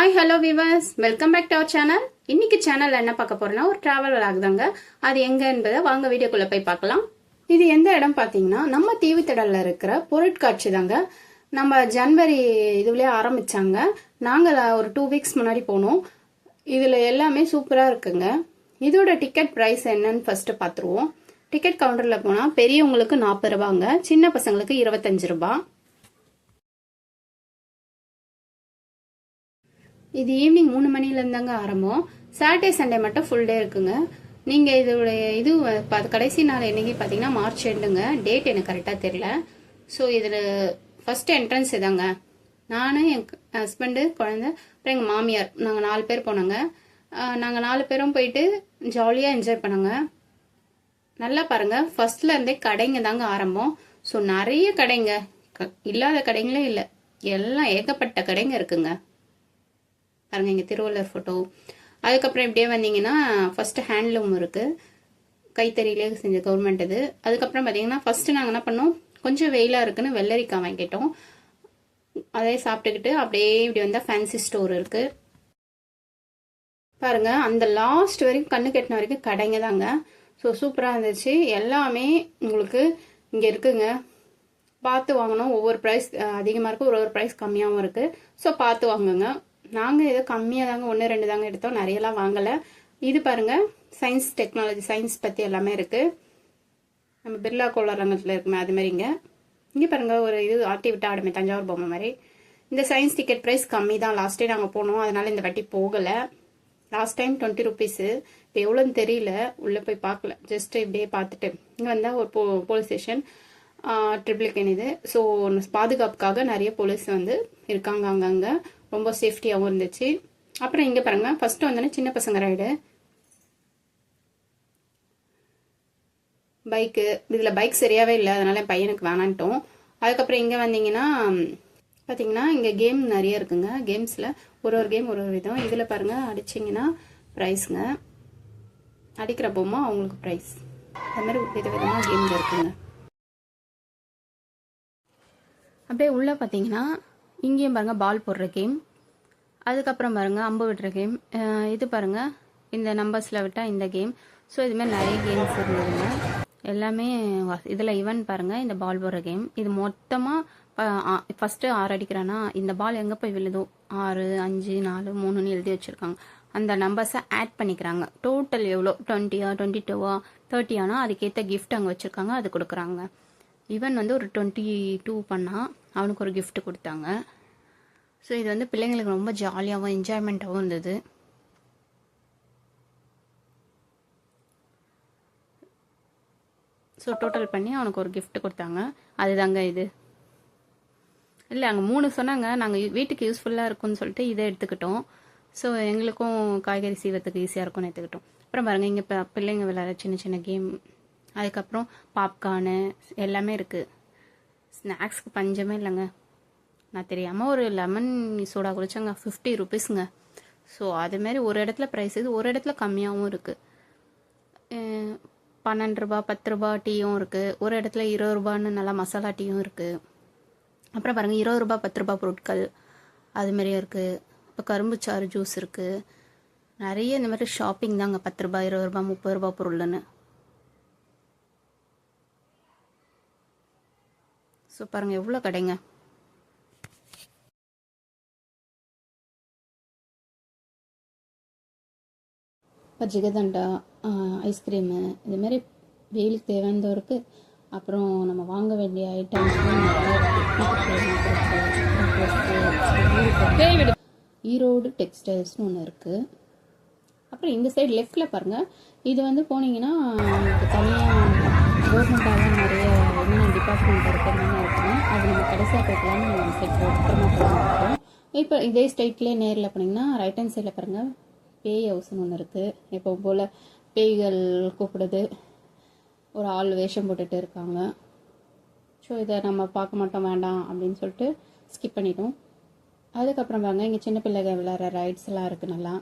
Hi hello viewers, welcome back to our channel. இன்னைக்கு channel என்ன பார்க்க போறோம்னா ஒரு டிராவல் ஆகுதாங்க. அது எங்க என்பதை வாங்க வீடியோக்குள்ள போய் பார்க்கலாம். இது எந்த இடம் பார்த்தீங்கன்னா நம்ம தீவுத்திடல்ல இருக்கிற பொருட்காட்சி தாங்க. நம்ம ஜனவரி இதுலயே ஆரம்பிச்சாங்க. நாங்கள் ஒரு 2 வீக்ஸ் முன்னாடி போனோம். இதுல எல்லாமே சூப்பரா இருக்குங்க. இதோட டிக்கெட் பிரைஸ் என்னன்னு ஃபர்ஸ்ட் பார்த்துருவோம். டிக்கெட் கவுண்டர்ல போனா பெரியவங்களுக்கு 40 ரூபாங்க, சின்ன பசங்களுக்கு 25 ரூபாய். இது ஈவினிங் 3 மணிலேருந்தாங்க ஆரம்பம். சாட்டர்டே சண்டே மட்டும் ஃபுல் டே இருக்குங்க. நீங்கள் இதோடைய கடைசி நாள் என்னைக்கு பார்த்தீங்கன்னா மார்ச் எண்டுங்க. டேட் எனக்கு கரெக்டாக தெரியல. ஸோ இதில் ஃபர்ஸ்ட் என்ட்ரன்ஸ் இதாங்க. நான் என் ஹஸ்பண்டு, குழந்தை, அப்புறம் எங்கள் மாமியார், நாங்கள் 4 பேர் போனோங்க. நாங்கள் 4 பேரும் போயிட்டு ஜாலியாக என்ஜாய் பண்ணோங்க. நல்லா பாருங்க, ஃபர்ஸ்ட்ல இருந்தே கடைங்க தாங்க ஆரம்பம். ஸோ நிறைய கடைங்க, இல்லாத கடைங்களே இல்லை, எல்லாம் ஏகப்பட்ட கடைங்க இருக்குங்க. பாருங்க, இங்கே திருவள்ளுவர் ஃபோட்டோ. அதுக்கப்புறம் இப்படியே வந்தீங்கன்னா ஃபர்ஸ்ட் ஹேண்ட்லூம் இருக்கு, கைத்தறியிலே செஞ்ச கவர்மெண்ட் இது. அதுக்கப்புறம் பார்த்தீங்கன்னா ஃபர்ஸ்ட் நாங்கள் என்ன பண்ணோம், கொஞ்சம் வெயிலாக இருக்குன்னு வெள்ளரிக்காய் வாங்கிட்டோம். அதே சாப்பிட்டுக்கிட்டு அப்படியே இப்படி வந்தால் ஃபேன்சி ஸ்டோர் இருக்கு. பாருங்க, அந்த லாஸ்ட் வரைக்கும் கண்ணு கெட்டின வரைக்கும் கடைங்க தாங்க. ஸோ சூப்பராக இருந்துச்சு. எல்லாமே உங்களுக்கு இங்கே இருக்குங்க. பார்த்து வாங்கணும். ஒவ்வொரு ப்ரைஸ் அதிகமாக இருக்கு, ஒரு ப்ரைஸ் கம்மியாகவும் இருக்கு. ஸோ பார்த்து வாங்குங்க. நாங்கள் ஏதோ கம்மியாக தாங்க 1-2 தாங்க எடுத்தோம், நிறையலாம் வாங்கலை. இது பாருங்க, சயின்ஸ் டெக்னாலஜி, சயின்ஸ் பற்றி எல்லாமே இருக்கு. நம்ம பிர்லா கோளரங்கத்தில் இருக்குமே அது மாதிரி. இங்கே பாருங்க, ஒரு இது ஆட்டி விட்டா ஆடுமே, தஞ்சாவூர் பொம்மை மாதிரி. இந்த சயின்ஸ் டிக்கெட் ப்ரைஸ் கம்மி தான். லாஸ்ட் டே நாங்கள் போனோம், அதனால இந்த வாட்டி போகலை. Last time 20 rupees. இப்போ எவ்வளோன்னு தெரியல, உள்ளே போய் பார்க்கல. ஜஸ்ட் இப்படியே பார்த்துட்டு இங்கே வந்தால் ஒரு போலீஸ் ஸ்டேஷன் ட்ரிபிள்கேன் இது. ஸோ பாதுகாப்புக்காக நிறைய போலீஸ் வந்து இருக்காங்க அங்கங்கே. ரொம்ப சேஃப்டியாகவும் இருந்துச்சு. அப்புறம் இங்கே பாருங்க, ஃபர்ஸ்ட் வந்தோடனே சின்ன பசங்க ரைடு பைக்கு. இதில் பைக் சரியாகவே இல்லை, அதனால என் பையனுக்கு வேணான்ட்டோம். அதுக்கப்புறம் இங்கே வந்தீங்கன்னா பார்த்தீங்கன்னா இங்கே கேம் நிறைய இருக்குங்க. கேம்ஸில் ஒரு கேம் ஒரு விதம். இதில் பாருங்க, அடிச்சிங்கன்னா ப்ரைஸுங்க, அடிக்கிற பொம்மை அவங்களுக்கு ப்ரைஸ். அது மாதிரி விதவிதமாக கேம் இருக்குங்க. அப்படியே உள்ளே பார்த்தீங்கன்னா இங்கேயும் பாருங்க, பால் போடுற கேம். அதுக்கப்புறம் பாருங்க, அம்பு விடுற கேம். இது பாருங்க, இந்த நம்பர்ஸில் விட்டால் இந்த கேம். ஸோ இதுமாதிரி நிறைய கேம்ஸ் இருந்ததுங்க. எல்லாமே இதில் ஈவன் பாருங்க, இந்த பால் போடுற கேம். இது மொத்தமாக ஃபர்ஸ்ட் 6 அடிக்கிறானா, இந்த பால் எங்கே போய் விழுதோ 6, 5, 4, 3ன்னு எழுதி வச்சிருக்காங்க. அந்த நம்பர்ஸை ஆட் பண்ணிக்கிறாங்க. டோட்டல் எவ்வளோ, 20, 22, 30 ஆனால் அதுக்கேற்ற கிஃப்ட் அங்கே வச்சுருக்காங்க, அது கொடுக்குறாங்க. ஈவன் வந்து ஒரு 22 பண்ணால் அவனுக்கு ஒரு கிஃப்ட் கொடுத்தாங்க. ஸோ இது வந்து பிள்ளைங்களுக்கு ரொம்ப ஜாலியாகவும் என்ஜாய்மெண்ட்டாகவும் இருந்தது. ஸோ டோட்டல் பண்ணி அவனுக்கு ஒரு கிஃப்ட் கொடுத்தாங்க. அதுதாங்க இது. இல்லை, அங்கே 3 சொன்னாங்க. நாங்கள் வீட்டுக்கு யூஸ்ஃபுல்லாக இருக்கும்னு சொல்லிட்டு இதை எடுத்துக்கிட்டோம். ஸோ எங்களுக்கும் காய்கறி சீவத்துக்கு ஈஸியாக இருக்கும்னு எடுத்துக்கிட்டோம். அப்புறம் பாருங்கள், இங்கே பிள்ளைங்க விளையாட சின்ன சின்ன கேம். அதுக்கப்புறம் பாப்கார்னு எல்லாமே இருக்குது. ஸ்நாக்ஸ்க்கு பஞ்சமே இல்லைங்க. நான் தெரியாமல் ஒரு லெமன் சோடா குடிச்சாங்க, 50 ருபீஸுங்க. ஸோ அதுமாரி ஒரு இடத்துல ப்ரைஸ் இது, ஒரு இடத்துல கம்மியாகவும் இருக்குது. 12 ரூபா 10 ரூபா டீயும் இருக்குது. ஒரு இடத்துல 20 ரூபான்னு நல்லா மசாலா டீயும் இருக்குது. அப்புறம் பாருங்கள், 20 ரூபா 10 ரூபா பொருட்கள் அதுமாரியும் இருக்குது. இப்போ கரும்புச்சாறு ஜூஸ் இருக்குது. நிறைய இந்த மாதிரி ஷாப்பிங் தாங்க. 10 ரூபா 20 ரூபா 30 ரூபா பொருள்னு. ஸோ பாருங்கள், எவ்வளோ கடைங்க. ஜிகதண்டா, ஐஸ்கிரீமு, இதுமாரி வெயிலுக்கு தேவையானதற்கு. அப்புறம் நம்ம வாங்க வேண்டிய ஐட்டம்ஸ் ஈரோடு டெக்ஸ்டைல்ஸ்னு ஒன்று இருக்குது. அப்புறம் இந்த சைடு லெஃப்டில் பாருங்கள், இது வந்து போனீங்கன்னா உங்களுக்கு தனியாக கவர்மெண்ட்டாக நிறைய என்னென்ன டிபார்ட்மெண்ட் இருக்குது, என்னென்ன இருக்குன்னா அது நம்ம கடைசியாக போய்க்கலாம்னு நம்ம சைட் அப்புறமா போகிறோம். இப்போ இதே ஸ்ட்ரைட்லேயே நேரில் போனீங்கன்னா ரைட் ஹேண்ட் சைடில் பாருங்கள், பேய் ஹவுஸ்னு ஒன்று இருக்குது. எப்போ போல் பேய்கள் கூப்பிடுது, ஒரு ஆள் வேஷம் போட்டுட்டு இருக்காங்க. ஸோ இதை நம்ம பார்க்க மாட்டோம், வேண்டாம் அப்படின்னு சொல்லிட்டு ஸ்கிப் பண்ணிட்டோம். அதுக்கப்புறம் பாருங்க, இங்கே சின்ன பிள்ளைகள் விளையாடுற ரைட்ஸ் எல்லாம் இருக்குது. நல்லா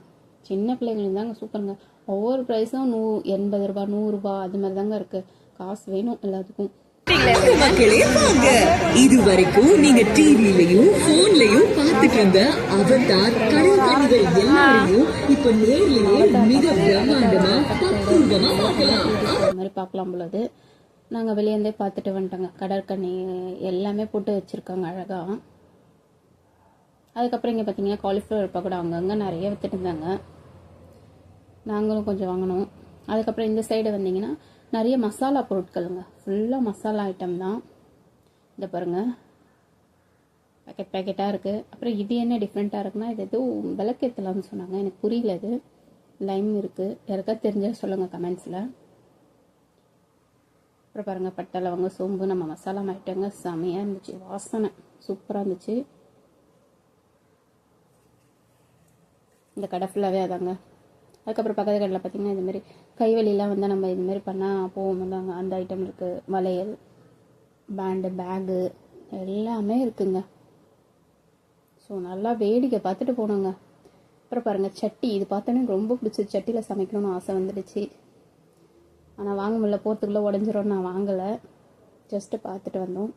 சின்ன பிள்ளைங்களுக்கு தாங்க சூப்பருங்க. ஒவ்வொரு ப்ரைஸும் 80 ரூபா 100 ரூபா அது மாதிரி தாங்க இருக்குது. காசு வேணும் எல்லாத்துக்கும். மக்களே வாங்க, இதுவரைக்கும் நீங்க டிவிலையும் போன்லயும் பார்த்துட்டு இருந்த அவதார் கடல் கண்ணிகள் எல்லாரையும் இப்ப நேர்லயே மிக பிரம்மாண்டமா பக்குவமா பார்க்கலாம். இந்த மாதிரி பார்க்கலாம் பொழுது நாங்கள் வெளியேருந்தே பார்த்துட்டு வந்துட்டோங்க. கடற்கண்ணி எல்லாமே போட்டு வச்சுருக்காங்க அழகாக. அதுக்கப்புறம் இங்கே பார்த்தீங்கன்னா காலிஃப்ளவர் பக்கோடா அங்கங்கே நிறைய வித்துட்டு இருந்தாங்க. நாங்களும் கொஞ்சம் வாங்கினோம். அதுக்கப்புறம் இந்த சைடு வந்தீங்கன்னா நிறைய மசாலா பொருட்களுங்க, ஃபுல்லாக மசாலா ஐட்டம் தான். இதை பாருங்கள், பேக்கெட்டாக இருக்குது. அப்புறம் இது என்ன டிஃப்ரெண்ட்டாக இருக்குன்னா, இது எதுவும் விளக்கேற்றலாம்னு சொன்னாங்க, எனக்கு புரியல. இது லைம் இருக்குது, யாருக்கா தெரிஞ்சால் சொல்லுங்கள் கமெண்ட்ஸில். அப்புறம் பாருங்கள், பட்டை லவங்க சோம்பு நம்ம மசாலா ஐட்டங்க செமையாக இருந்துச்சு, வாசனை சூப்பராக இருந்துச்சு. இந்த கடை ஃபுல்லாகவே அதாங்க. அதுக்கப்புறம் பக்கத்து கடையில் பார்த்திங்கன்னா இதுமாரி கைவலிலாம் வந்து நம்ம இதுமாரி பண்ணால் போவோம் தாங்க. அந்த ஐட்டம் இருக்குது, வளையல், பேண்டு, பேகு எல்லாமே இருக்குங்க. ஸோ நல்லா வேடிக்கை பார்த்துட்டு போனோங்க. அப்புறம் பாருங்கள் சட்டி, இது பார்த்தோன்னே ரொம்ப பிடிச்சது. சட்டியில் சமைக்கணும்னு ஆசை வந்துடுச்சு. ஆனால் வாங்க முடியல, போகிறதுக்குள்ளே உடஞ்சிரோன்னு நான் வாங்கலை, ஜஸ்ட்டு பார்த்துட்டு வந்தோம்.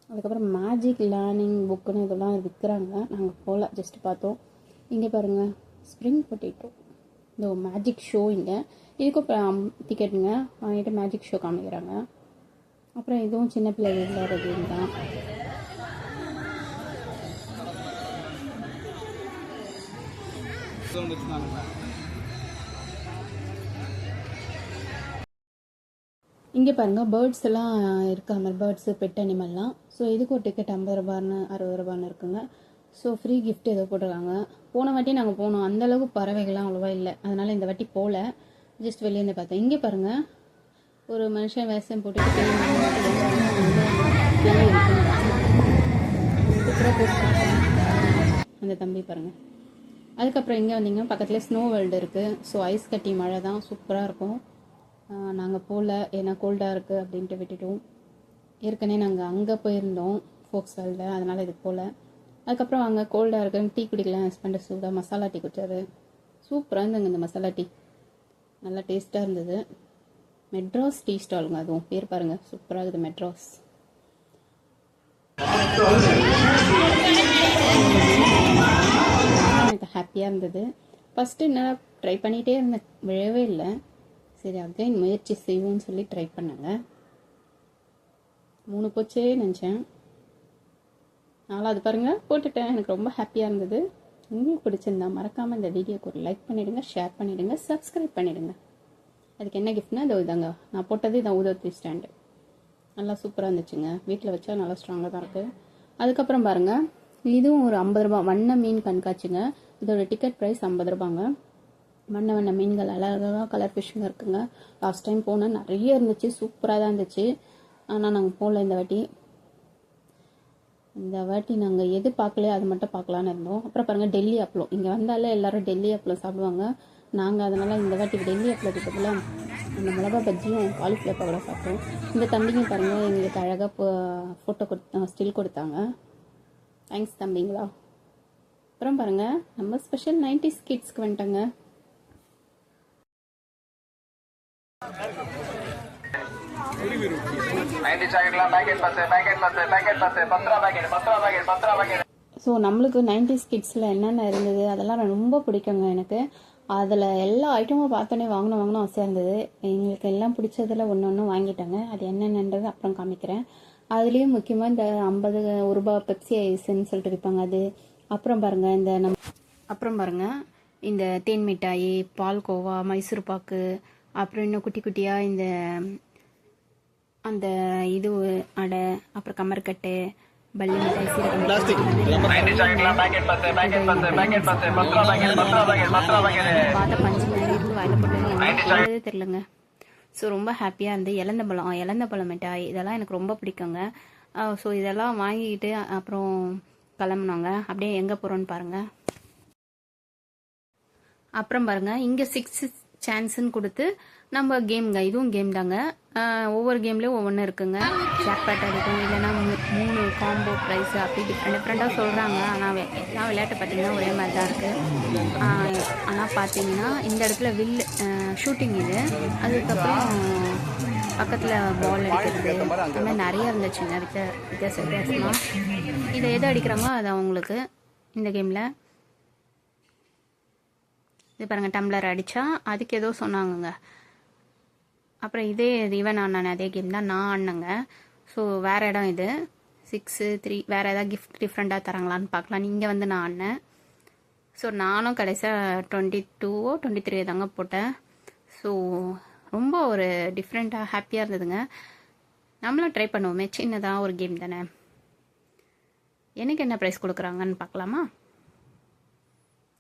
அதுக்கப்புறம் மேஜிக் லேர்னிங் புக்குன்னு இதெல்லாம் விற்கிறாங்க, நாங்கள் போகல, ஜஸ்ட்டு பார்த்தோம். இங்கே பாருங்கள், ஸ்ப்ரிங் பொட்டேட்டோ, இந்த மேஜிக் ஷோ. இங்கே இதுக்கும் டிக்கெட்டுங்க வாங்கிட்டு மேஜிக் ஷோ காமிக்கிறாங்க. அப்புறம் இதுவும் சின்ன பிள்ளைகள் விளையாடுறது தான். இங்கே பாருங்கள் பேர்ட்ஸ் எல்லாம் இருக்க மாதிரி, பேர்ட்ஸு பெட் அனிமல்லாம். ஸோ இதுக்கு ஒரு டிக்கெட் 50 ரூபான்னு 60 ரூபான்னு இருக்குங்க. ஸோ ஃப்ரீ கிஃப்ட் ஏதோ போட்டிருக்காங்க. போன வாட்டி நாங்கள் போனோம், அந்தளவுக்கு பறவைகள்லாம் அவ்வளோவா இல்லை, அதனால் இந்த வாட்டி போகல, ஜஸ்ட் வெளியேருந்து பார்த்தேன். இங்கே பாருங்கள், ஒரு மனுஷன் வேஷம் போட்டுட்டு அந்த தம்பி பாருங்கள். அதுக்கப்புறம் இங்கே வந்தீங்கன்னா பக்கத்தில் ஸ்னோ வேர்ல்டு இருக்குது. ஸோ ஐஸ் கட்டி மழை தான், சூப்பராக இருக்கும். நாங்கள் போகல, ஏன்னா கோல்டாக இருக்குது அப்படின்ட்டு விட்டுட்டோம். ஏற்கனவே நாங்கள் அங்கே போயிருந்தோம் ஃபோக்ஸ் வேர்ல்டில், அதனால் இதுக்கு போகல. அதுக்கப்புறம் அங்கே கோல்டாக இருக்குன்னு டீ குடிக்கலாம், ஹஸ்பண்ட் சூடாக மசாலா டீ குடிச்சாரு. சூப்பராக இருந்துங்க இந்த மசாலா டீ, நல்லா டேஸ்ட்டாக இருந்தது. மெட்ராஸ் டீ ஸ்டாலுங்க, அதுவும் பேர் பாருங்கள், சூப்பராக இருக்குது மெட்ராஸ். எனக்கு ஹாப்பியாக இருந்தது. ஃபஸ்ட்டு என்ன ட்ரை பண்ணிகிட்டே இருந்தேன், விழவே இல்லை. சரி அகைன் முயற்சி செய்வோம்னு சொல்லி ட்ரை பண்ணேங்க. 3 போச்சே நினச்சேன், 4வது பாருங்கள் போட்டுட்டேன். எனக்கு ரொம்ப ஹாப்பியாக இருந்தது. உங்களுக்கு பிடிச்சிருந்தா மறக்காமல் இந்த வீடியோக்கு ஒரு லைக் பண்ணிவிடுங்க, ஷேர் பண்ணிவிடுங்க, சப்ஸ்கிரைப் பண்ணிவிடுங்க. அதுக்கு என்ன கிஃப்ட்னா இது இதாங்க, நான் போட்டது இதான் ஊதுவத்தி ஸ்டாண்டு. நல்லா சூப்பராக இருந்துச்சுங்க, வீட்டில் வச்சா நல்லா ஸ்ட்ராங்காக தான் இருக்குது. அதுக்கப்புறம் பாருங்கள், இதுவும் ஒரு 50 ரூபா வண்ண மீன் கண்காட்சிங்க. இதோட டிக்கெட் ப்ரைஸ் 50 ரூபாங்க. வண்ண வண்ண மீன்கள் அழகாக கலர் ஃபிஷ்ஷுங்க இருக்குங்க. லாஸ்ட் டைம் போனால் நிறைய இருந்துச்சு, சூப்பராக தான் இருந்துச்சு. ஆனால் நாங்கள் போகல இந்த வாட்டி நாங்கள் எது பார்க்கலையோ அது மட்டும் பார்க்கலான்னு இருந்தோம். அப்புறம் பாருங்கள் டெல்லி அப்பளம், இங்கே வந்தாலே எல்லோரும் டெல்லி அப்பளம் சாப்பிடுவாங்க. நாங்கள் அதனால் இந்த வாட்டி டெல்லி அப்பளத்துக்கு பதிலாக அந்த மிளகா பஜ்ஜியும் காலிஃப்ளவர் பக்கோடா சாப்பிட்டோம். இந்த தம்பிங்க பாருங்கள் எங்களுக்கு அழகாக ஃபோட்டோ ஸ்டில் கொடுத்தாங்க. தேங்க்ஸ் தம்பிங்களா. அப்புறம் பாருங்கள் நம்ம ஸ்பெஷல் 90s கிட்ஸ்க்கு வந்துட்டாங்க. ஸோ நம்மளுக்கு 90s கிட்ஸில் என்னென்ன இருந்தது அதெல்லாம் ரொம்ப பிடிக்குங்க எனக்கு. அதில் எல்லா ஐட்டமும் பார்த்தோன்னே வாங்கணும் ஆசையாக இருந்தது. எங்களுக்கு எல்லாம் பிடிச்சதில் ஒன்று வாங்கிட்டாங்க. அது என்னென்னன்றது அப்புறம் காமிக்கிறேன். அதுலேயும் முக்கியமாக இந்த 50 ரூபா பெப்சி ஐஸ்ன்னு சொல்லிட்டு விற்பாங்க அது. அப்புறம் பாருங்கள் இந்த தேன் மிட்டாய், பால்கோவா, மைசூர் பாக்கு, அப்புறம் இன்னும் குட்டி குட்டியாக இந்த அந்த இது அடை, அப்புறம் கமர்கட்டு, பல்லி மிட்டாய், பார்த்த பஞ்சு வாயில் போட்டு தெரியலங்க. ஸோ ரொம்ப ஹாப்பியாக இருந்து இலந்த பழம் மிட்டாய் இதெல்லாம் எனக்கு ரொம்ப பிடிக்குங்க. ஸோ இதெல்லாம் வாங்கிக்கிட்டு அப்புறம் கிளம்புனாங்க. அப்படியே எங்கே போகிறோன்னு பாருங்கள். அப்புறம் பாருங்கள் இங்கே 6 சான்ஸ்ன்னு கொடுத்து நம்ம கேம்ங்க, இதுவும் கேம் தாங்க. ஒவ்வொரு கேம்லேயும் ஒவ்வொன்று இருக்குங்க. ஜாக்பாட் இருக்கும், இல்லைன்னா 3 காம்போ ப்ரைஸ், அப்படி டிஃப்ரெண்ட்டாக சொல்கிறாங்க. ஆனால் எல்லாம் விளையாட்டு பார்த்தீங்கன்னா ஒரே மாதிரி தான் இருக்குது. ஆனால் பார்த்தீங்கன்னா இந்த இடத்துல ஷூட்டிங் இது. அதுக்கப்புறம் பக்கத்தில் பால் அடிக்கிறது அந்த மாதிரி நிறைய இருந்துச்சுங்க வித்தியாசமாக. இதை எது அடிக்கிறாங்களோ அது அவங்களுக்கு இந்த கேமில். இது பாருங்கள், டம்ளர் அடித்தா அதுக்கு ஏதோ சொன்னாங்கங்க. அப்புறம் இதே ஈவன் ஆனானே அதே கேம் தான் நான் ஆடினேங்க. ஸோ வேறு இடம் இது 6-3 வேறு ஏதாவது கிஃப்ட் டிஃப்ரெண்ட்டாக தராங்களான்னு பார்க்கலாம். நீங்கள் வந்து நான் ஆடினேன். ஸோ நானும் கடைசியாக 22 23 தாங்க போட்டேன். ஸோ ரொம்ப ஒரு டிஃப்ரெண்ட்டாக ஹாப்பியாக இருந்ததுங்க. நம்மளும் ட்ரை பண்ணுவோமே, சின்னதாக ஒரு கேம் தானே. எனக்கு என்ன ப்ரைஸ் கொடுக்குறாங்கன்னு பார்க்கலாமா?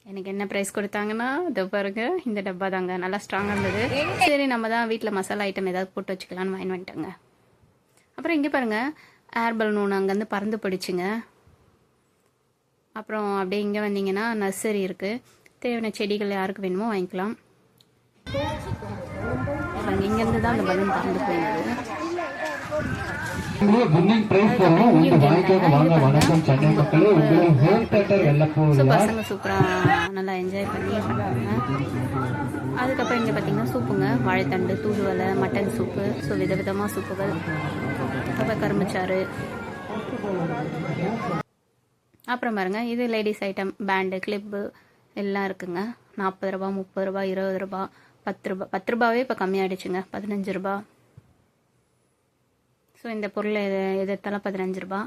எனக்கு என்ன ப்ரைஸ் கொடுத்தாங்கன்னா இதை பாருங்க, இந்த டப்பா தாங்க. நல்லா ஸ்ட்ராங்காக இருந்தது. சரி, நம்ம தான் வீட்டில் மசாலா ஐட்டம் ஏதாவது போட்டு வச்சுக்கலான்னு வாங்கி வந்துட்டேங்க. அப்புறம் இங்கே பாருங்கள், ஏர் பலூன் அங்கேருந்து பறந்து போயிடுச்சுங்க. அப்புறம் அப்படியே இங்கே வந்தீங்கன்னா நர்சரி இருக்குது. தேவையான செடிகள் யாருக்கு வேணுமோ வாங்கிக்கலாம். இங்கேருந்து தான் அந்த பலூன் பறந்து போயிருந்தது. பசங்க சூப்பராக நல்லா என்ஜாய் பண்ணி பண்ணுவாங்க. அதுக்கப்புறம் இங்கே பார்த்தீங்கன்னா சூப்புங்க, வாழைத்தண்டு, தூதுவலை, மட்டன் சூப்பு. ஸோ விதவிதமாக சூப்புகள். அப்புறம் கரும்புச்சாறு. அப்புறம் பாருங்க, இது லேடிஸ் ஐட்டம், பேண்டு, கிளிப்பு எல்லாம் இருக்குங்க. 40 ரூபா, 30 ரூபா, 20 ரூபா, 10 ரூபா. 10 ரூபாவே இப்போ கம்மியாகிடுச்சுங்க, 15 ரூபா. ஸோ இந்த பொருள் எதெத்தாலும் 15 ரூபா.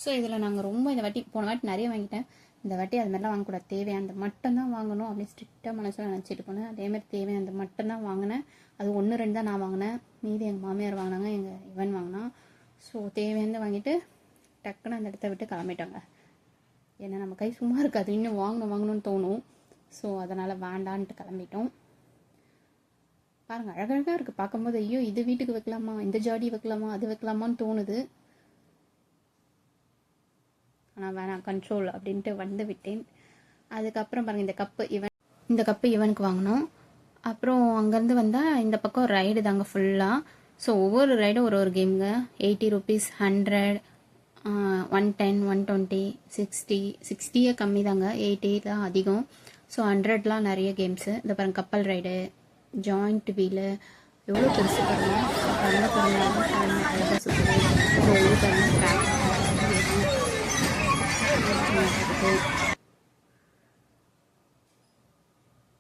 ஸோ இதில் நாங்கள் ரொம்ப இந்த வாட்டி, போன வாட்டி நிறைய வாங்கிட்டேன். இந்த வாட்டி அது மாதிரிலாம் வாங்கக்கூடாது. தேவையானது மட்டும்தான் வாங்கணும் அப்படின்னு ஸ்ட்ரிக்டாக மனசில் நினச்சிட்டு போனேன். அதேமாதிரி தேவையானது மட்டும்தான் வாங்கினேன். அது 1-2 தான் நான் வாங்கினேன். மீதி எங்கள் மாமியார் வாங்கினாங்க, எங்கள் இவன் வாங்கினான். ஸோ தேவையானது வாங்கிட்டு டக்குன்னு அந்த இடத்த விட்டு கிளம்பிட்டோங்க. ஏன்னா நம்ம கை சும்மா இருக்காது, இன்னும் வாங்கணும்னு தோணும். ஸோ அதனால் வேண்டான்ட்டு கிளம்பிட்டோம். பாருங்கள், அழகழகாக இருக்குது பார்க்கும்போது. ஐயோ, இது வீட்டுக்கு வைக்கலாமா, இந்த ஜாடி வைக்கலாமா, அது வைக்கலாமான்னு தோணுது. ஆனால் வேணாம், கண்ட்ரோல் அப்படின்ட்டு வந்து விட்டேன். அதுக்கப்புறம் பாருங்கள், இந்த கப்பு இவனுக்கு வாங்கினோம். அப்புறம் அங்கேருந்து வந்தால் இந்த பக்கம் ரைடு தாங்க ஃபுல்லாக. ஸோ ஒவ்வொரு ரைடும் ஒரு கேமுங்க. 80 ருபீஸ், 100, 110, 120, 60 கம்மி தாங்க. 80 தான் அதிகம். ஸோ 100லாம் நிறைய கேம்ஸு. இந்த பாருங்கள், கப்பல் ரைடு, ஜாயிண்ட் வீலு, எவ்வளோ பெருசு பாருங்க. அழகாக சுற்றுது. ஸோ இது பாருங்கள்,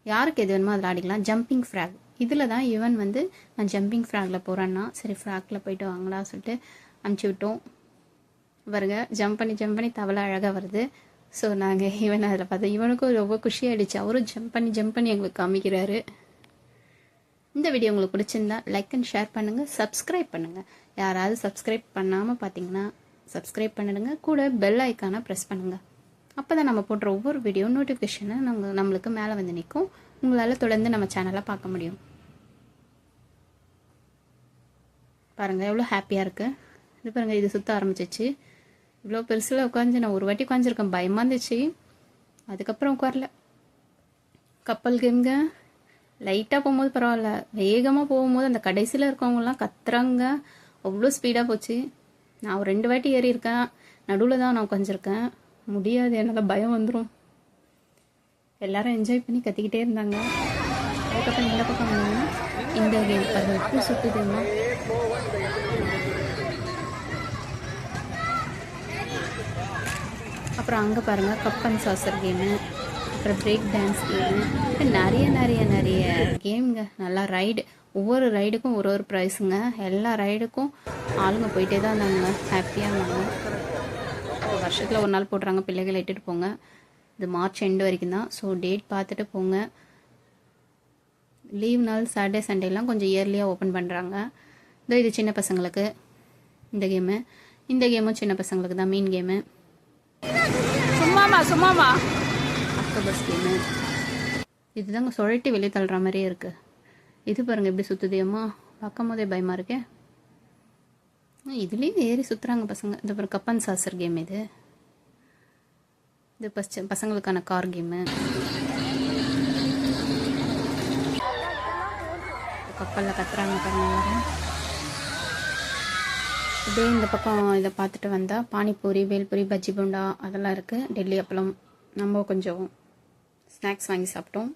யாருக்கு எது வேணுமோ அதில் ஆடிக்கலாம். ஜம்பிங் ஃப்ராக், இதில் தான் இவன் வந்து நான் ஜம்பிங் ஃப்ராகில் போகிறேன்னா சரி ஃப்ராகில் போயிட்டு வாங்களா சொல்லிட்டு அனுப்பிச்சி விட்டோம். பாருங்க, ஜம்ப் பண்ணி தவளை அழகாக வருது. ஸோ நாங்கள் இவன் அதில் பார்த்தோம். இவனுக்கும் ரொம்ப குஷியாகிடுச்சு. அவரும் ஜம்ப் பண்ணி எங்களுக்கு காமிக்கிறாரு. இந்த வீடியோ உங்களுக்கு பிடிச்சிருந்தா லைக் அண்ட் ஷேர் பண்ணுங்கள், சப்ஸ்கிரைப் பண்ணுங்கள். யாராவது சப்ஸ்கிரைப் பண்ணாமல் பார்த்தீங்கன்னா சப்ஸ்கிரைப் பண்ணிடுங்க. கூட பெல் ஐக்கானை ப்ரெஸ் பண்ணுங்கள். அப்போ தான் நம்ம போடுற ஒவ்வொரு வீடியோ நோட்டிஃபிகேஷனை நம்மளுக்கு மேலே வந்து நிற்கும். உங்களால் தொடர்ந்து நம்ம சேனலை பார்க்க முடியும். பாருங்கள், எவ்வளோ ஹாப்பியாக இருக்குது. இது பாருங்கள், இது சுற்ற ஆரம்பிச்சிச்சு. இவ்வளோ பெருசில் உட்காந்து நான் ஒரு வாட்டி உட்காந்துருக்கேன், பயமாக இருந்துச்சு. அதுக்கப்புறம் உட்காரல. கப்பல் கேம்ங்க, லைட்டாக போகும்போது பரவாயில்ல, வேகமாக போகும்போது அந்த கடைசியில் இருக்கவங்கலாம் கத்துறாங்க. அவ்வளோ ஸ்பீடாக போச்சு. நான் ஒரு 2 வாட்டி ஏறி இருக்கேன். நடுவில் தான் நான் உட்காந்துருக்கேன். முடியாது, என்னால் பயம் வந்துடும். எல்லாரும் என்ஜாய் பண்ணி கத்திக்கிட்டே இருந்தாங்க. அதுக்கப்புறம் இந்த பக்கம் வந்தாங்கன்னா இந்த கேம் அது எப்படி சுற்றுதுன்னா, அப்புறம் அங்கே பாருங்கள், கப் அண்ட் சாசர் கேமு, அப்புறம் பிரேக் டான்ஸ் கேமு, நிறைய கேமுங்க. நல்லா ரைடு, ஒவ்வொரு ரைடுக்கும் ஒரு ப்ரைஸுங்க. எல்லா ரைடுக்கும் ஆளுங்க போயிட்டே தான் இருந்தாங்க, ஹாப்பியாக இருந்தாங்க. வருஷத்தில் ஒரு நாள் போடுறாங்க, பிள்ளைகளை இட்டுட்டு போங்க. இது மார்ச் எண்டு வரைக்கும் தான். ஸோ டேட் பார்த்துட்டு போங்க. லீவ் நாள் சாட்டர்டே சண்டேலாம் கொஞ்சம் இயர்லியாக ஓப்பன் பண்ணுறாங்க. இது சின்ன பசங்களுக்கு இந்த கேமும் சின்ன பசங்களுக்கு தான். மீன் கேமு, சும்மாமா அக்டோபஸ் கேமு. இதுதாங்க சுழட்டி வெளியே தள்ளுற மாதிரியே இருக்குது. இது பாருங்கள் எப்படி சுற்றுதேம்மா, பார்க்கும் போதே பயமாக இருக்கே. இதுலேயும் ஏறி சுற்றுறாங்க பசங்க. இது அப்புறம் கப் அண்ட் சாசர் கேம். இது பசங்களுக்கான கார் கேமு. கப்பலில் கத்துறாங்க பாருங்க. இதே இந்த பக்கம் இதை பார்த்துட்டு வந்தால் பானிபூரி, பேல்பூரி, பஜ்ஜி போண்டா அதெல்லாம் இருக்குது. டெல்லி அப்பளம். நம்ம கொஞ்சம் ஸ்நாக்ஸ் வாங்கி சாப்பிட்டோம்.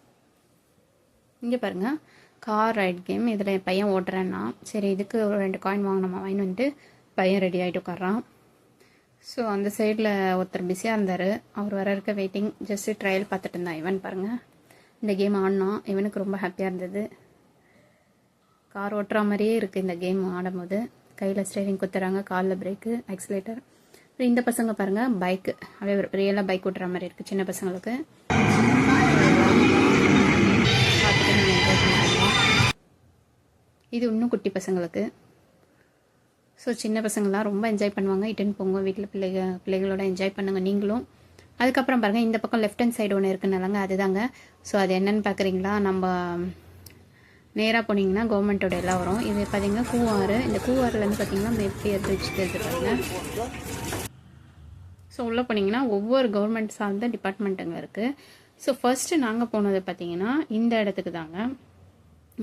இங்கே பாருங்கள், கார் ரைட் கேம். இதில் என் பையன் ஓட்டுறேன்னா சரி இதுக்கு ஒரு 2 காயின் வாங்கினோமா வாங்கி வந்துட்டு பையன் ரெடி ஆகிட்டு உட்காரான். ஸோ அந்த சைடில் ஒருத்தர் பிஸியாக இருந்தார், அவர் வர இருக்க வெயிட்டிங். ஜஸ்ட்டு ட்ரையல் பார்த்துட்டு இருந்தான். இவன் பாருங்கள் இந்த கேம் ஆடினான். இவனுக்கு ரொம்ப ஹாப்பியாக இருந்தது. கார் ஓட்டுற மாதிரியே இருக்குது இந்த கேம் ஆடும்போது. கையில் ஸ்டேரிங் குத்துறாங்க, காலில் பிரேக்கு, ஆக்சிலேட்டர். இந்த பசங்க பாருங்கள் பைக்கு, அப்படியே ரியலாக பைக் ஓட்டுற மாதிரி இருக்குது சின்ன பசங்களுக்கு. பார்த்துட்டு நாங்கள் என்ஜாய் பண்ணுறோம். இது இன்னும் குட்டி பசங்களுக்கு. ஸோ சின்ன பசங்களாம் ரொம்ப என்ஜாய் பண்ணுவாங்க. இட்டுன்னு போங்க வீட்டில் பிள்ளைகளோட என்ஜாய் பண்ணுங்கள் நீங்களும். அதுக்கப்புறம் பாருங்கள் இந்த பக்கம் லெஃப்ட் ஹேண்ட் சைடு ஒன்று இருக்குன்னாலங்க அதுதாங்க. ஸோ அது என்னென்னு பார்க்குறீங்களா, நம்ம நேராக போனீங்கன்னா கவர்மெண்ட்டோட எல்லாம் வரும். இது பார்த்தீங்கன்னா கூவாறு. இந்த கூவாறுலேருந்து பார்த்தீங்கன்னா மேப்பியர் பிரிட்ஜ் தெரிஞ்சுப்பாங்க. ஸோ உள்ளே போனீங்கன்னா ஒவ்வொரு கவர்மெண்ட் சார்ந்த டிபார்ட்மெண்ட்டுங்க இருக்குது. ஸோ ஃபர்ஸ்ட்டு நாங்கள் போனது பார்த்தீங்கன்னா இந்த இடத்துக்கு தாங்க.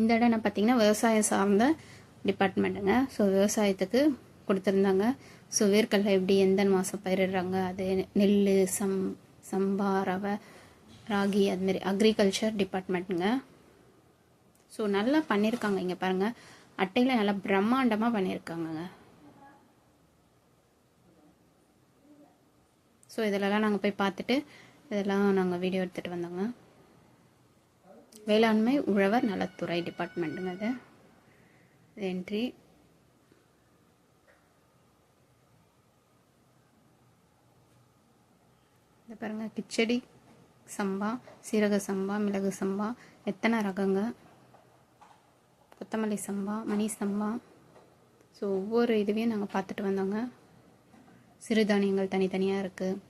இந்த இடம் என்ன பார்த்தீங்கன்னா விவசாயம் சார்ந்த டிபார்ட்மெண்ட்டுங்க. ஸோ விவசாயத்துக்கு கொடுத்துருந்தாங்க. ஸோ வேர்க்கடலை எப்படி எந்த மாதம் பயிரிடுறாங்க, அது நெல், சம்பா, ரவை, ராகி, அதுமாரி அக்ரிகல்ச்சர் டிபார்ட்மெண்ட்டுங்க. ஸோ நல்லா பண்ணியிருக்காங்க. இங்கே பாருங்கள் அட்டையில் நல்லா பிரம்மாண்டமாக பண்ணியிருக்காங்கங்க. ஸோ இதிலலாம் நாங்கள் போய் பார்த்துட்டு இதெல்லாம் நாங்கள் வீடியோ எடுத்துகிட்டு வந்தோங்க. வேளாண்மை உழவர் நலத்துறை டிபார்ட்மெண்ட்டுங்க அது. என்ட்ரி. இது பாருங்கள் கிச்சடி சம்பா, சீரக சம்பா, மிளகு சம்பா, எத்தனை ரகங்க, கொத்தமல்லி சம்பா, மணி சம்பா. ஸோ ஒவ்வொரு இதுவையும் நாங்கள் பார்த்துட்டு வந்தோங்க. சிறுதானியங்கள் தனித்தனியாக இருக்குது.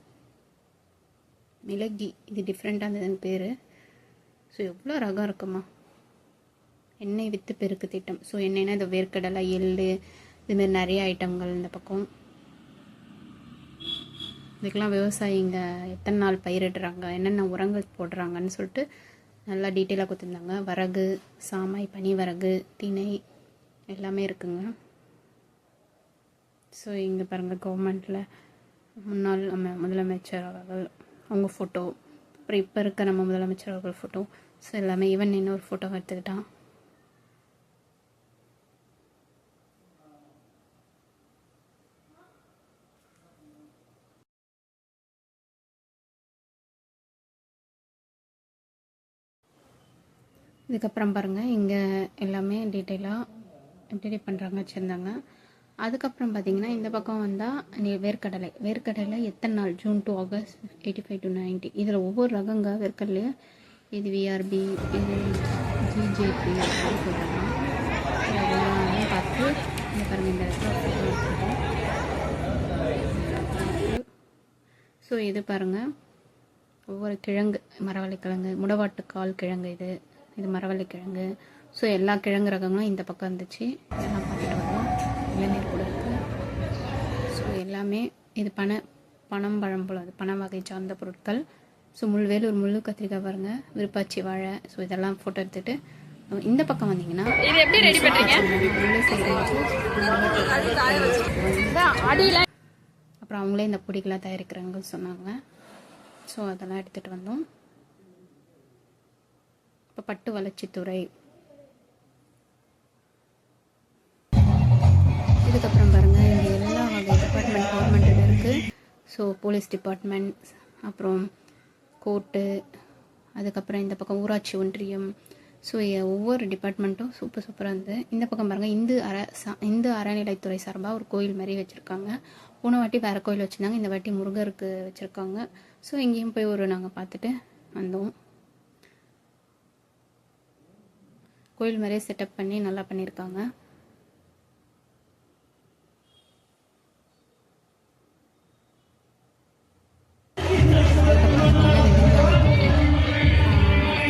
மிளகி இது டிஃப்ரெண்ட்டாக இருந்ததுன்னு பேர். ஸோ எவ்வளோ ரகம் இருக்குமா. எண்ணெய் வித்து பெருக்கு திட்டம். ஸோ எண்ணெய்னா இந்த வேர்க்கடலை, எள், இதுமாரி நிறைய ஐட்டங்கள் இந்த பக்கம். இதுக்கெல்லாம் விவசாயிங்க எத்தனை நாள் பயிரிடுறாங்க, என்னென்ன உரங்கள் போடுறாங்கன்னு சொல்லிட்டு நல்லா டீட்டெயிலாக கொடுத்துருந்தாங்க. வரகு, சாமை, பனி வரகு, திணை எல்லாமே இருக்குங்க. ஸோ இங்கே பாருங்கள் கவர்மெண்ட்டில் முன்னாள் முதலமைச்சர் அவர்கள் அவங்க ஃபோட்டோ, அப்புறம் இப்போ இருக்க நம்ம முதலமைச்சர் அவர்கள் ஃபோட்டோ. ஸோ எல்லாமே ஈவன் இன்னொரு ஃபோட்டோ எடுத்துக்கிட்டான். இதுக்கப்புறம் பாருங்கள் இங்கே எல்லாமே டீட்டெயிலாக எப்படி பண்ணுறாங்க வச்சுருந்தாங்க. அதுக்கப்புறம் பார்த்திங்கன்னா இந்த பக்கம் வந்தால் வேர்க்கடலை எத்தனை நாள், ஜூன் டு ஆகஸ்ட் 85 to 90. இதில் ஒவ்வொரு ரகங்க வேர்க்கடலையும். இது விஆர்பி, இது ஜிஜேபி அப்படின்னு சொல்கிறாங்க. எல்லாமே பார்த்து இந்த பாருங்கள் இந்த இடத்துல. ஸோ இது பாருங்கள் ஒவ்வொரு கிழங்கு, மரவள்ளிக்கிழங்கு, முடவாட்டுக்கால் கிழங்கு, இது மரவள்ளிக்கிழங்கு. ஸோ எல்லா கிழங்கு ரகங்களும் இந்த பக்கம் இருந்துச்சு. இதெல்லாம் பார்த்துட்டு வரோம். இளநீர் கூட இருக்குது. ஸோ எல்லாமே இது பனம் பழம் போல், அது பண வகை சார்ந்த பொருட்கள். ஸோ வேலூர் முள்ளு கத்திரிக்காய் பாருங்கள், விருப்பாச்சி வாழை. ஸோ இதெல்லாம் ஃபோட்டோ எடுத்துகிட்டு இந்த பக்கம் வந்தீங்கன்னா இது எப்படி ரெடி பண்ணுறீங்க, அப்புறம் அவங்களே இந்த பொடிகளாக தயாரிக்கிறாங்கன்னு சொன்னாங்க. ஸோ அதெல்லாம் எடுத்துகிட்டு வந்தோம். இப்போ பட்டு வளர்ச்சித்துறை. இதுக்கப்புறம் பாருங்கள் இங்கே எல்லா வகை டிபார்ட்மெண்ட் கவர்மெண்ட்டில் இருக்குது. ஸோ போலீஸ் டிபார்ட்மெண்ட், அப்புறம் கோர்ட்டு, அதுக்கப்புறம் இந்த பக்கம் ஊராட்சி ஒன்றியம். ஸோ ஒவ்வொரு டிபார்ட்மெண்ட்டும் சூப்பராக இருந்தது. இந்த பக்கம் பாருங்கள் இந்து அறநிலைத்துறை சார்பாக ஒரு கோயில் மாதிரி வச்சுருக்காங்க. போன வாட்டி வேறு கோயில் வச்சுருந்தாங்க, இந்த வாட்டி முருகருக்கு வச்சுருக்காங்க. ஸோ இங்கேயும் போய் நாங்கள் பார்த்துட்டு வந்தோம். கோயில் மாதிரியே செட்டப் பண்ணி நல்லா பண்ணியிருக்காங்க.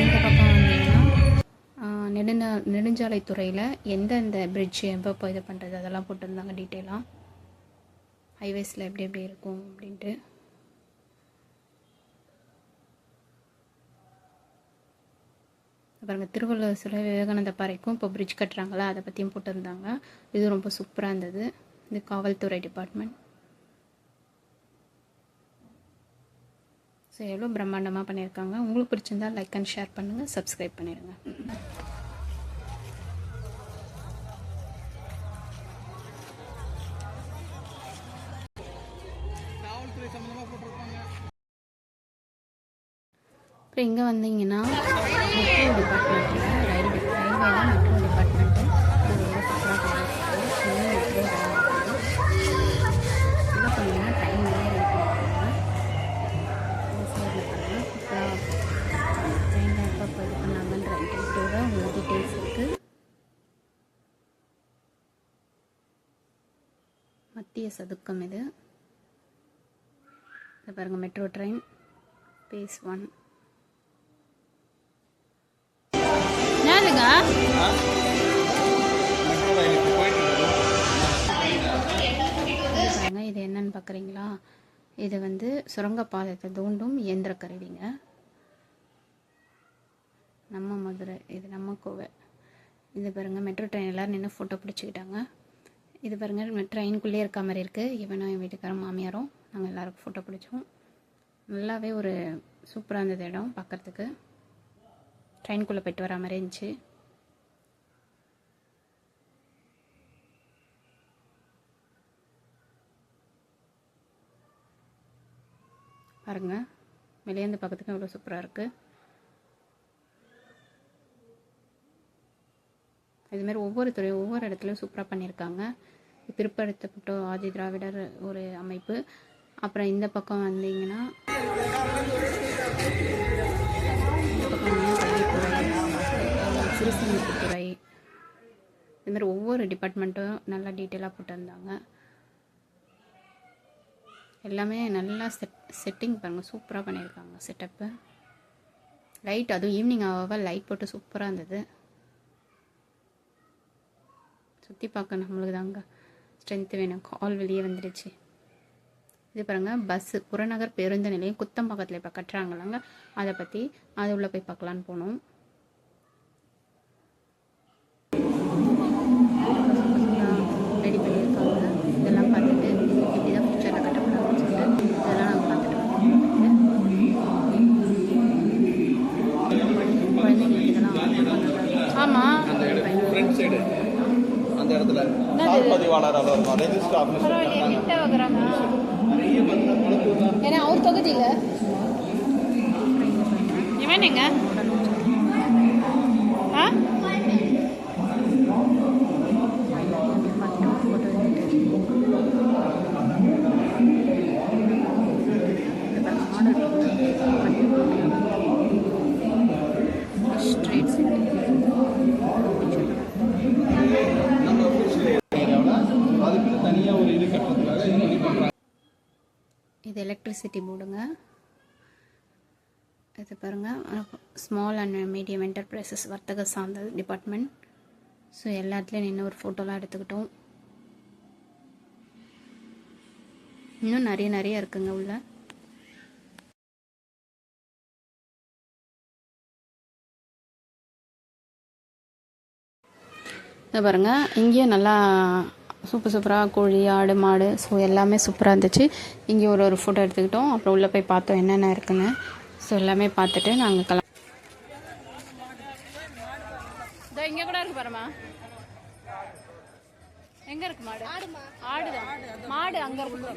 இந்த பக்கம் வந்தீங்கன்னா நெடுஞ்சாலைத்துறையில் எந்தெந்த பிரிட்ஜ் எப்போ இது பண்ணுறது அதெல்லாம் போட்டிருந்தாங்க டீட்டெயிலாக. ஹைவேஸில் எப்படி இருக்கும் அப்படின்ட்டு. பாருங்கள் திருவள்ளுவர் சிலை, விவேகானந்த பாறைக்கும் இப்போ பிரிட்ஜ் கட்டுறாங்களா அதை பற்றியும் போட்டிருந்தாங்க. இது ரொம்ப சூப்பராக இருந்தது. இது காவல்துறை டிபார்ட்மெண்ட். ஸோ எவ்வளோ பிரம்மாண்டமாக பண்ணியிருக்காங்க. உங்களுக்கு பிடிச்சிருந்தா லைக் அண்ட் ஷேர் பண்ணுங்கள், சப்ஸ்கிரைப் பண்ணிடுங்க. அப்புறம் இங்கே வந்தீங்கன்னா மெட்ரோ டிபார்ட்மெண்ட்டில் ரயில்வேல மெட்ரோ டிபார்ட்மெண்ட்டு இதில் பார்த்தீங்கன்னா ட்ரெயின் நிறைய ட்ரெயினில் எப்போ இது பண்ணாங்கன்ற இன்டர்வியூட உங்களுக்கு டீட்டெயில்ஸ் இருக்குது. மத்திய சதுக்கம் இது பாருங்கள். மெட்ரோ ட்ரெயின் பேஸ் 1 என்னதுங்க? இது என்னன்னு பார்க்குறீங்களா? இது வந்து சுரங்கப்பாதையை தூண்டும் இயந்திர கருவிங்க. நம்ம மதுரை, இது நம்ம கோவை. இது பாருங்கள், மெட்ரோ ட்ரெயின் எல்லோரும் நின்று ஃபோட்டோ பிடிச்சிக்கிட்டாங்க. இது பாருங்கள், ட்ரெயினுக்குள்ளே இருக்க மாதிரி இருக்குது. இவனும் என் வீட்டுக்காரன் மாமியாரும் நாங்கள் எல்லோருக்கும் ஃபோட்டோ பிடிச்சோம். நல்லாவே ஒரு சூப்பராக இருந்தது இடம் பார்க்குறதுக்கு. ட்ரெயினுக்குள்ளே போய்ட்டு வர மாதிரி இருந்துச்சு. பாருங்கள், வெளியேந்து பார்க்கறதுக்கு எவ்வளோ சூப்பராக இருக்குது. இதுமாரி ஒவ்வொரு துறையும் ஒவ்வொரு இடத்துலையும் சூப்பராக பண்ணியிருக்காங்க. பிற்படுத்தப்பட்ட ஆதி திராவிடர் ஒரு அமைப்பு. அப்புறம் இந்த பக்கம் வந்தீங்கன்னா கல்வித்துறை, சிறுசேமிப்புத்துறை, இதுமாதிரி ஒவ்வொரு டிபார்ட்மெண்ட்டும் நல்லா டீட்டெயிலாக போட்டிருந்தாங்க. எல்லாமே நல்லா செட்டிங் பாருங்கள், சூப்பராக பண்ணியிருக்காங்க செட்டப்பு. லைட், அதுவும் ஈவினிங் ஆக லைட் போட்டு சூப்பராக இருந்தது. சுற்றி பார்க்க நம்மளுக்கு தாங்க ஸ்ட்ரென்த்து வேணும். கால் வெளியே வந்துடுச்சு. இது பாருங்கள், பஸ்ஸு புறநகர் பேருந்து நிலையம் குத்தம்பாக்கத்தில் இப்போ கட்டுறாங்களாங்க. அதை பற்றி அது உள்ளே போய் பார்க்கலான்னு போனோம். ரெடி பண்ணியிருக்காங்க. இதெல்லாம் பார்த்துட்டு இப்படி தான் ஃபியூச்சரில் கட்டப்படாதுன்னு சொல்லிட்டு இதெல்லாம் நாங்கள் பார்த்துட்டு குழந்தைங்களுக்கு இதெல்லாம் ஆமாம். அந்த இடத்துல பதிவாளர் அவர் ரெஜிஸ்டர் ஆஃபீஸர் ஏன்னா அவர் தொகுதியில் இவனுங்க இது எலக்ட்ரிசிட்டி போர்டுங்க. இது பாருங்கள், ஸ்மால் அண்ட் மீடியம் என்டர்பிரைசஸ் வர்த்தக சார்ந்த டிபார்ட்மெண்ட். ஸோ எல்லாத்துலேயும் நின்று ஒரு ஃபோட்டோலாம் எடுத்துக்கிட்டோம். இன்னும் நிறைய இருக்குங்க உள்ள. இதை பாருங்கள், இங்கேயும் நல்லா சூப்பராக கோழி, ஆடு, மாடு, ஸோ எல்லாமே சூப்பராக இருந்துச்சு. இங்கே ஒரு ஃபோட்டோ எடுத்துக்கிட்டோம். அப்புறம் உள்ளே போய் பார்த்தோம் என்னென்ன இருக்குன்னு. ஸோ எல்லாமே பார்த்துட்டு நாங்கள் இங்கே கூட இருக்கு பாருமா. எங்கே இருக்கு மாடு? மாடு அங்கே இருக்கு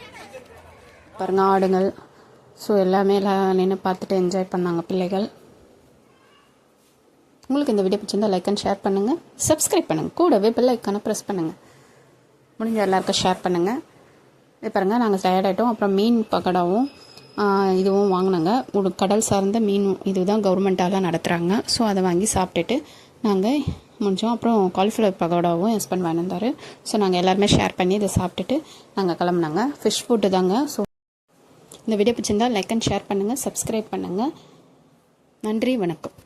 பாருங்க, ஆடுகள். ஸோ எல்லாமே எல்லாம் நின்று பார்த்துட்டு என்ஜாய் பண்ணாங்க பிள்ளைகள். உங்களுக்கு இந்த வீடியோ பிடிச்சிருந்தால் லைக் அண்ட் ஷேர் பண்ணுங்கள், சப்ஸ்கிரைப் பண்ணுங்கள், கூடவே பெல் ஐக்கானை ப்ரெஸ் பண்ணுங்கள். முடிஞ்ச எல்லாருக்கும் ஷேர் பண்ணுங்கள். இது பாருங்கள், நாங்கள் டயர்டாயிட்டோம். அப்புறம் மீன் பக்கோடாவும் இதுவும் வாங்கினாங்க. ஒரு கடல் சார்ந்த மீன் இதுதான் கவர்மெண்ட்டால் நடத்துகிறாங்க. ஸோ அதை வாங்கி சாப்பிட்டுட்டு நாங்கள் முடிஞ்சோம். அப்புறம் காலிஃப்ளவர் பக்கோடாவும் ஹஸ்பண்ட் வாங்கியிருந்தார். ஸோ நாங்கள் எல்லாருமே ஷேர் பண்ணி இதை சாப்பிட்டுட்டு நாங்கள் கிளம்புனாங்க. ஃபிஷ் ஃபுட்டு தாங்க. ஸோ இந்த வீடியோ பிடிச்சிருந்தால் லைக் அண்ட் ஷேர் பண்ணுங்கள், சப்ஸ்கிரைப் பண்ணுங்கள். நன்றி, வணக்கம்.